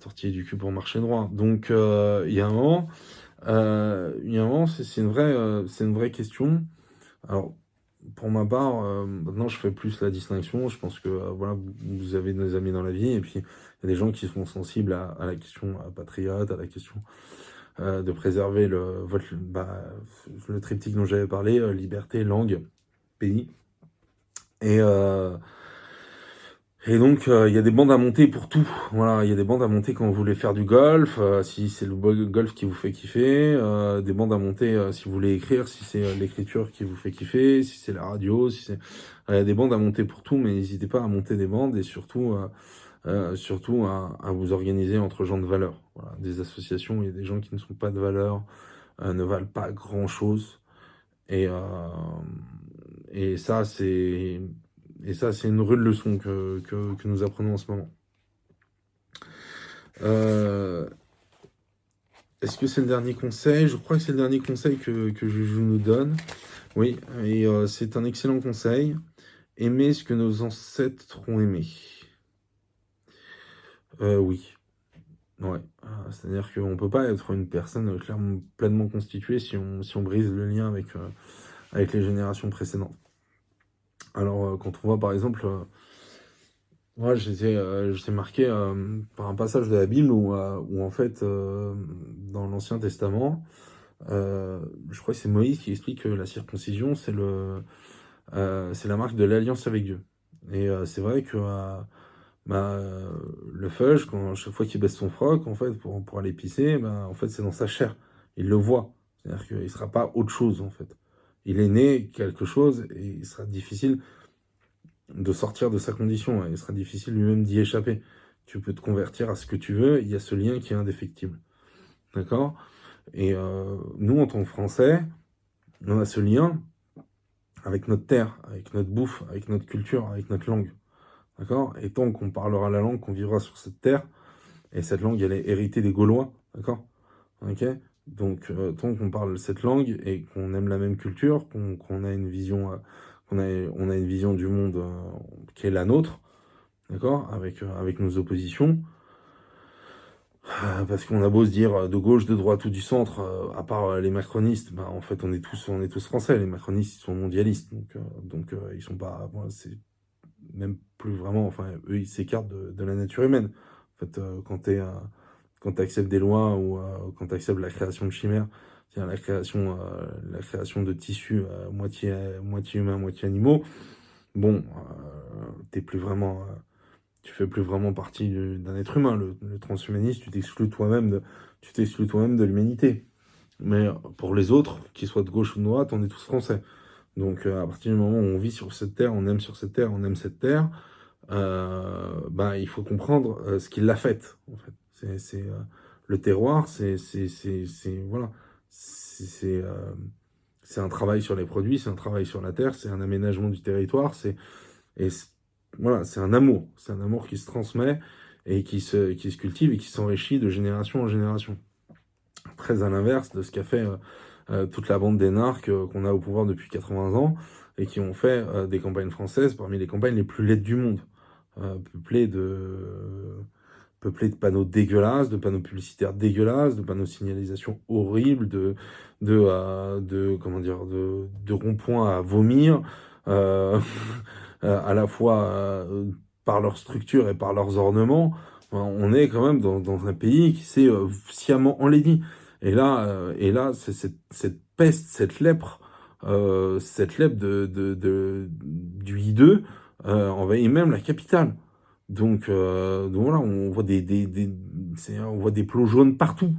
tortiller du cul pour marcher droit. Donc il y a un moment, c'est une vraie question. Alors pour ma part, maintenant je fais plus la distinction. Je pense que voilà, vous avez des amis dans la vie, et puis il y a des gens qui sont sensibles à la question patriote, à la question de préserver le triptyque dont j'avais parlé, liberté, langue, pays. Et donc, il y a des bandes à monter pour tout. Voilà, il y a des bandes à monter quand vous voulez faire du golf, si c'est le golf qui vous fait kiffer, des bandes à monter si vous voulez écrire, si c'est l'écriture qui vous fait kiffer, si c'est la radio, si c'est... Il y a des bandes à monter pour tout, mais n'hésitez pas à monter des bandes et surtout à vous organiser entre gens de valeur. Voilà, des associations, il y a des gens qui ne sont pas de valeur, ne valent pas grand-chose. Et ça, c'est une rude leçon que nous apprenons en ce moment. Est-ce que c'est le dernier conseil? Je crois que c'est le dernier conseil que Juju nous donne. Oui, et c'est un excellent conseil. Aimer ce que nos ancêtres ont aimé. Oui. Ouais. C'est-à-dire qu'on ne peut pas être une personne clairement pleinement constituée si on brise le lien avec les générations précédentes. Alors, quand on voit par exemple, moi j'étais marqué par un passage de la Bible où en fait, dans l'Ancien Testament, je crois que c'est Moïse qui explique que la circoncision, c'est la marque de l'alliance avec Dieu. Et c'est vrai que le feuge, chaque fois qu'il baisse son froc, en fait, pour aller pisser, en fait, c'est dans sa chair. Il le voit. C'est-à-dire qu'il ne sera pas autre chose, en fait. Il est né quelque chose et il sera difficile de sortir de sa condition. Il sera difficile lui-même d'y échapper. Tu peux te convertir à ce que tu veux, il y a ce lien qui est indéfectible. D'accord? Et nous, en tant que Français, on a ce lien avec notre terre, avec notre bouffe, avec notre culture, avec notre langue. D'accord? Et tant qu'on parlera la langue, qu'on vivra sur cette terre, et cette langue, elle est héritée des Gaulois. D'accord? Ok? Donc, tant qu'on parle cette langue et qu'on aime la même culture, qu'on a une vision, on a une vision du monde qui est la nôtre, d'accord, avec nos oppositions, parce qu'on a beau se dire de gauche, de droite ou du centre, à part les macronistes, bah, en fait, on est tous français. Les macronistes, ils sont mondialistes, donc ils sont pas, bon, c'est même plus vraiment, enfin, eux, ils s'écartent de la nature humaine. En fait, quand tu acceptes des lois ou quand tu acceptes la création de chimères, c'est-à-dire la création de tissus moitié humains, moitié animaux, bon, t'es plus vraiment, tu fais plus vraiment partie d'un être humain. Le transhumanisme, tu t'exclus toi-même de l'humanité. Mais pour les autres, qu'ils soient de gauche ou de droite, on est tous français. Donc à partir du moment où on vit sur cette terre, on aime sur cette terre, on aime cette terre, bah, il faut comprendre ce qui l'a faite, en fait. Le terroir, voilà, c'est un travail sur les produits, c'est un travail sur la terre, c'est un aménagement du territoire, et voilà, c'est un amour qui se transmet et qui se cultive et qui s'enrichit de génération en génération. Très à l'inverse de ce qu'a fait toute la bande d'énarques qu'on a au pouvoir depuis 80 ans et qui ont fait des campagnes françaises parmi les campagnes les plus laides du monde, euh, peuplées de peuplées de panneaux dégueulasses, de panneaux publicitaires dégueulasses, de panneaux de signalisation horribles, comment dire, de ronds-points à vomir, euh, à la fois par leur structure et par leurs ornements. On est quand même dans un pays qui s'est sciemment enlaidi. Et là, c'est cette peste, cette lèpre du hideux envahit même la capitale. Donc voilà, on voit on voit des plots jaunes partout.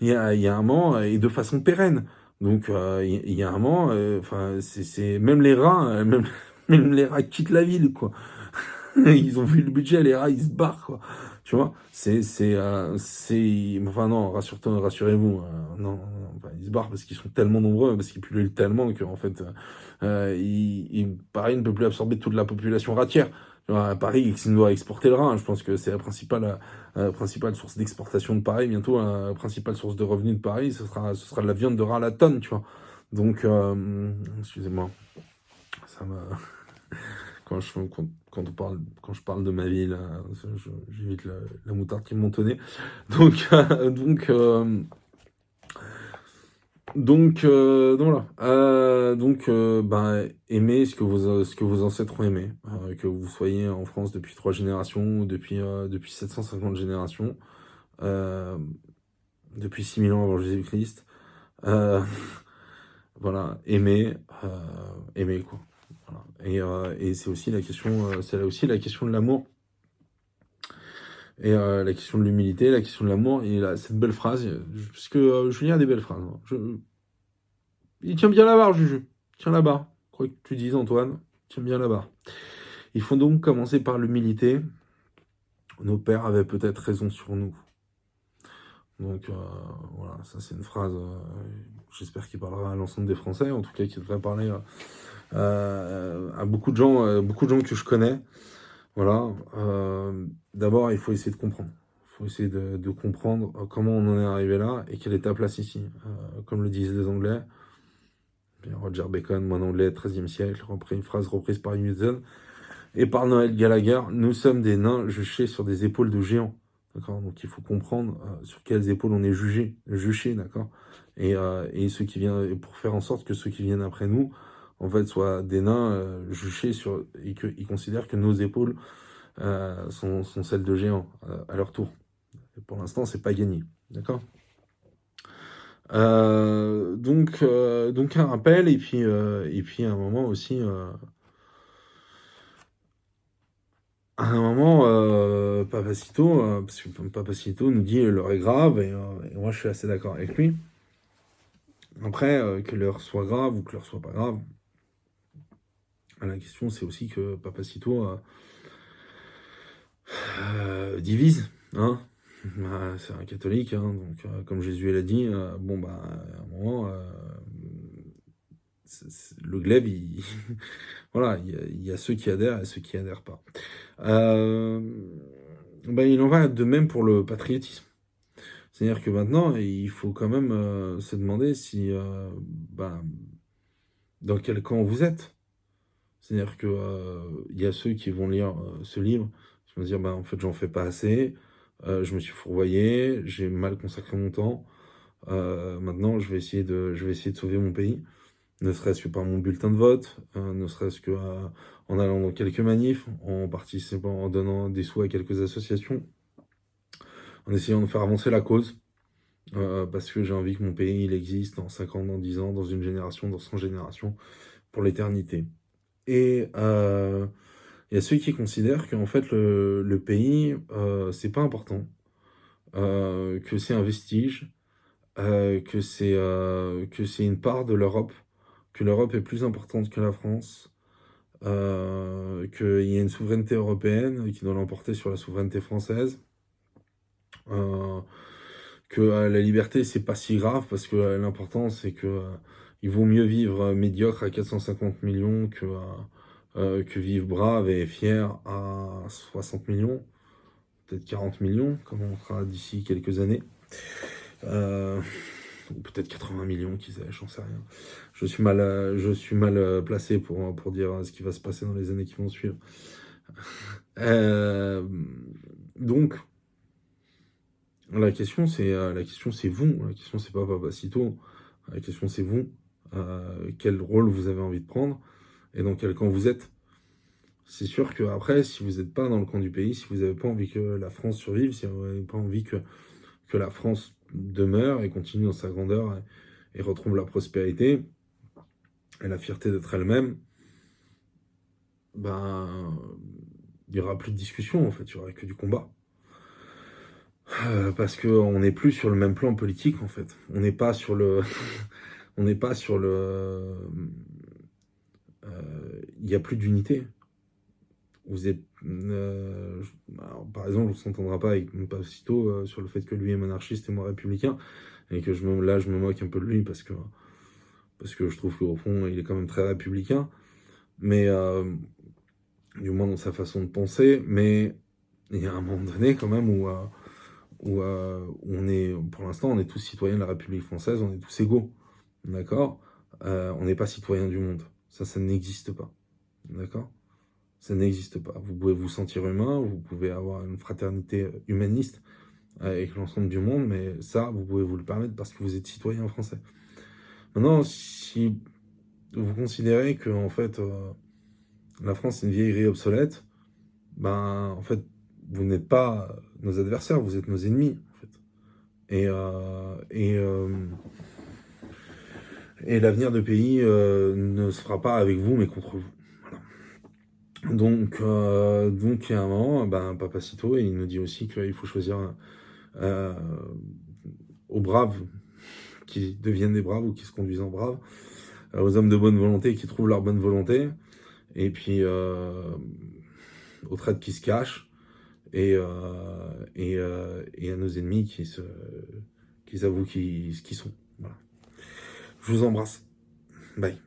Il y a un moment, et de façon pérenne. Donc il y a un moment, enfin c'est même les rats, même les rats quittent la ville, quoi. Ils ont vu le budget, les rats ils se barrent, quoi. Tu vois, enfin non, rassurez-vous, enfin, ils se barrent parce qu'ils sont tellement nombreux, parce qu'ils pullulent tellement que en fait, Paris ne peut plus absorber toute la population ratière. Tu vois, Paris, s'il doit exporter le rat, je pense que c'est la principale source d'exportation de Paris. Bientôt, la principale source de revenus de Paris, ce sera de la viande de rat à la tonne, tu vois. Donc, excusez-moi, ça me quand quand je parle de ma ville, j'évite la moutarde qui me montonnait. Donc, voilà. Ben, aimez ce que vos ancêtres ont aimé. Que vous soyez en France depuis 3 générations, ou depuis 750 générations, euh, depuis 6000 ans avant Jésus-Christ. Euh, voilà, aimez, quoi. Voilà. Et c'est aussi la question, c'est aussi la question de l'amour. Et la question de l'humilité, la question de l'amour, et là, cette belle phrase, parce que Julien a des belles phrases. Hein. Il tient bien la barre, Juju. Tiens la barre. Quoi que tu dises, Antoine, tiens bien la barre. Il faut donc commencer par l'humilité. Nos pères avaient peut-être raison sur nous. Donc voilà, ça c'est une phrase, j'espère qu'il parlera à l'ensemble des Français, en tout cas qui devrait parler à beaucoup de gens que je connais. Voilà. D'abord, il faut essayer de comprendre. Il faut essayer de comprendre comment on en est arrivé là et quelle est ta place ici. Comme le disent les Anglais, Roger Bacon, mon anglais, 13e siècle, une phrase reprise par Newton et par Noël Gallagher, nous sommes des nains juchés sur des épaules de géants. D'accord. Donc il faut comprendre sur quelles épaules on est juché, d'accord. Et ceux qui viennent, pour faire en sorte que ceux qui viennent après nous, en fait, soient des nains juchés et qu'ils considèrent que nos épaules sont celles de géants à leur tour. Et pour l'instant, c'est pas gagné, d'accord. Donc un rappel et puis à un moment aussi. À un moment, parce que Papacito nous dit l'heure est grave, et moi je suis assez d'accord avec lui. Après, que l'heure soit grave ou que l'heure soit pas grave, la question c'est aussi que Papacito divise, hein. C'est un catholique, hein, donc comme Jésus l'a dit, bon bah à un moment, le glaive, voilà, il y a ceux qui adhèrent et ceux qui adhèrent pas. Euh, bah, il en va de même pour le patriotisme. C'est-à-dire que maintenant, il faut quand même se demander si, bah, dans quel camp vous êtes. C'est-à-dire que il y a ceux qui vont lire ce livre, qui vont se dire, bah, en fait, j'en fais pas assez, je me suis fourvoyé, j'ai mal consacré mon temps, maintenant, je vais essayer de sauver mon pays, ne serait-ce que par mon bulletin de vote, ne serait-ce que en allant dans quelques manifs, en participant, en donnant des sous à quelques associations, en essayant de faire avancer la cause. Parce que j'ai envie que mon pays il existe dans 5 ans, dans 10 ans, dans une génération, dans 100 générations, pour l'éternité. Et il y a ceux qui considèrent qu'en fait le pays, c'est pas important, que c'est un vestige, que c'est une part de l'Europe, que l'Europe est plus importante que la France, qu'il y a une souveraineté européenne qui doit l'emporter sur la souveraineté française. Euh, que la liberté c'est pas si grave parce que l'important c'est que il vaut mieux vivre médiocre à 450 millions que vivre brave et fier à 60 millions, peut-être 40 millions, comme on sera d'ici quelques années. Euh, ou peut-être 80 millions, qui sait, j'en sais rien. Je suis mal placé pour dire ce qui va se passer dans les années qui vont suivre. Euh, donc, la question c'est vous, la question c'est pas Papacito, la question c'est vous, quel rôle vous avez envie de prendre et dans quel camp vous êtes. C'est sûr que après, si vous n'êtes pas dans le camp du pays, si vous n'avez pas envie que la France survive, si vous n'avez pas envie que la France demeure et continue dans sa grandeur et retrouve la prospérité et la fierté d'être elle-même, ben il y aura plus de discussion en fait, il y aura que du combat. Parce qu'on n'est plus sur le même plan politique en fait. On n'est pas sur le, on n'est pas sur le, il n'y a plus d'unité. Vous êtes, alors, par exemple, on s'entendra pas avec Papacito sur le fait que lui est monarchiste et moi républicain, et que là je me moque un peu de lui parce que je trouve qu'au fond il est quand même très républicain, mais du moins dans sa façon de penser. Mais il y a un moment donné quand même où on est, pour l'instant, on est tous citoyens de la République française, on est tous égaux, d'accord. On n'est pas citoyens du monde, ça n'existe pas, d'accord. Ça n'existe pas. Vous pouvez vous sentir humain, vous pouvez avoir une fraternité humaniste avec l'ensemble du monde, mais ça, vous pouvez vous le permettre parce que vous êtes citoyen français. Maintenant, si vous considérez que en fait la France est une vieillerie obsolète, ben en fait vous n'êtes pas nos adversaires, vous êtes nos ennemis en fait. Et et l'avenir de pays ne se fera pas avec vous mais contre vous. Voilà. Donc il y a un moment, ben Papacito il nous dit aussi qu'il faut choisir euh, aux braves qui deviennent des braves ou qui se conduisent en braves, aux hommes de bonne volonté qui trouvent leur bonne volonté, et puis aux traîtres qui se cachent, et à nos ennemis qui s'avouent qui sont. Voilà. Je vous embrasse. Bye.